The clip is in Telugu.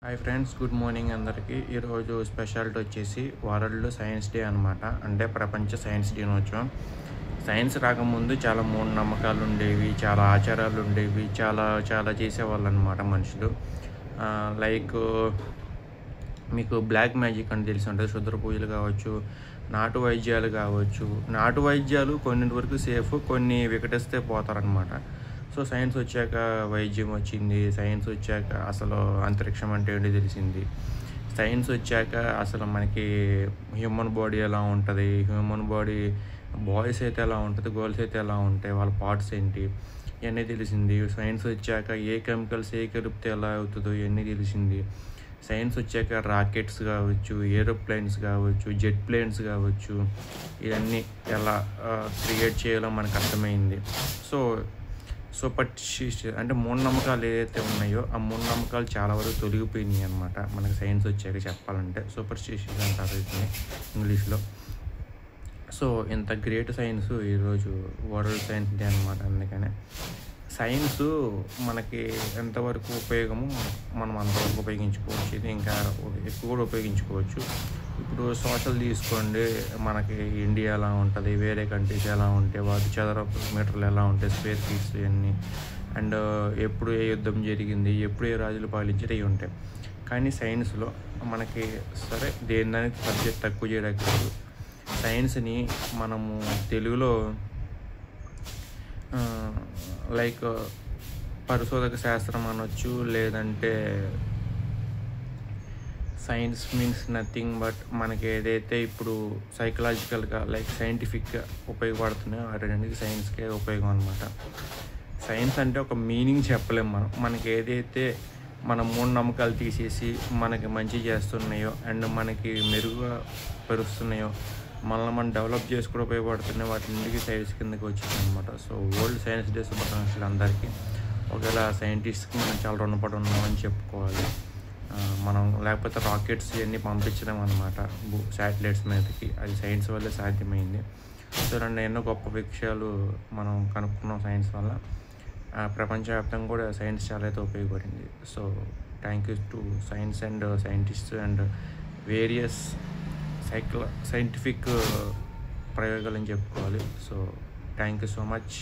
హాయ్ ఫ్రెండ్స్, గుడ్ మార్నింగ్ అందరికీ. ఈరోజు స్పెషాలిటీ వచ్చేసి వరల్డ్ సైన్స్ డే అనమాట. అంటే ప్రపంచ సైన్స్ దినోత్సవం. సైన్స్ రాకముందు చాలా మూఢనమ్మకాలు ఉండేవి, చాలా ఆచారాలు ఉండేవి, చాలా చాలా చేసేవాళ్ళు అనమాట మనుషులు. లైక్ మీకు బ్లాక్ మ్యాజిక్ అని తెలిసి ఉంటుంది. క్షుద్ర పూజలు కావచ్చు, నాటు వైద్యాలు కావచ్చు. నాటు వైద్యాలు కొన్నింటి వరకు సేఫ్, కొన్ని వికటిస్తే పోతారనమాట. సో సైన్స్ వచ్చాక వైద్యం వచ్చింది. సైన్స్ వచ్చాక అసలు అంతరిక్షం అంటే ఏంటి తెలిసింది. సైన్స్ వచ్చాక అసలు మనకి హ్యూమన్ బాడీ ఎలా ఉంటుంది, హ్యూమన్ బాడీ బాయ్స్ అయితే ఎలా ఉంటుంది, గర్ల్స్ అయితే ఎలా ఉంటాయి, వాళ్ళ పార్ట్స్ ఏంటి, ఇవన్నీ తెలిసింది. సైన్స్ వచ్చాక ఏ కెమికల్స్ ఏ కలిపితే ఎలా అవుతుందో ఇవన్నీ తెలిసింది. సైన్స్ వచ్చాక రాకెట్స్ కావచ్చు, ఏరోప్లేన్స్ కావచ్చు, జెట్ ప్లేన్స్ కావచ్చు, ఇవన్నీ ఎలా క్రియేట్ చేయాలో మనకు అర్థమైంది. సో సూపర్స్టిషియస్ అంటే మూఢనమ్మకాలు ఏదైతే ఉన్నాయో ఆ మూఢనమ్మకాలు చాలా వరకు తొలగిపోయినాయి అనమాట మనకి సైన్స్ వచ్చాక. చెప్పాలంటే సూపర్స్టిషియస్ అంటారు వీటిని ఇంగ్లీష్లో. సో ఇంత గ్రేట్ సైన్స్ ఈరోజు వరల్డ్ సైన్స్ డే అనమాట. అందుకనే సైన్స్ మనకి ఎంతవరకు ఉపయోగమో మనం అంతవరకు ఉపయోగించుకోవచ్చు. ఇది ఇంకా ఎక్కువ కూడా ఉపయోగించుకోవచ్చు. ఇప్పుడు సోషల్ తీసుకోండి, మనకి ఇండియా ఎలా ఉంటుంది, వేరే కంట్రీస్ ఎలా ఉంటాయి, వాటి చదరపు మీటర్లు ఎలా ఉంటాయి, స్పేస్ ఫీట్స్ ఇవన్నీ, అండ్ ఎప్పుడు ఏ యుద్ధం జరిగింది, ఎప్పుడు ఏ రాజులు పాలించారు ఇవి ఉంటాయి. కానీ సైన్స్లో మనకి సరే దేని సబ్జెక్ట్ తక్కువ చేయడానికి లేదు. సైన్స్ని మనము తెలుగులో లైక్ పరిశోధక శాస్త్రం అనొచ్చు, లేదంటే సైన్స్ మీన్స్ నథింగ్ బట్ మనకి ఏదైతే ఇప్పుడు సైకలాజికల్గా లైక్ సైంటిఫిక్గా ఉపయోగపడుతున్నాయో ఆ రెండింటికి సైన్స్కే ఉపయోగం అనమాట. సైన్స్ అంటే ఒక మీనింగ్ చెప్పలేము మనం. మనకి ఏదైతే మన మూఢనమ్మకాలు తీసేసి మనకి మంచి చేస్తున్నాయో అండ్ మనకి మెరుగుగా పెరుస్తున్నాయో, మనల్ని మనం డెవలప్ చేసి కూడా ఉపయోగపడుతున్నాయి, వాటికి సైన్స్ కిందకి వచ్చింది అనమాట. సో వరల్డ్ సైన్స్ డే శుభాకాంక్షలు అందరికీ. ఒకవేళ సైంటిస్ట్కి మనం చాలా రుణపడి ఉన్నామని చెప్పుకోవాలి. మనం లేకపోతే రాకెట్స్ ఇవన్నీ పంపించడం అనమాట శాటిలైట్స్ మీదకి, అది సైన్స్ వల్లే సాధ్యమైంది. సో ఎన్నో గొప్ప విషయాలు మనం కనుక్కున్నాం సైన్స్ వల్ల. ప్రపంచవ్యాప్తంగా కూడా సైన్స్ చాలా అయితే ఉపయోగపడింది. So thank you to science and scientists and various scientific ప్రయోగాలు అని చెప్పుకోవాలి. So thank you so much.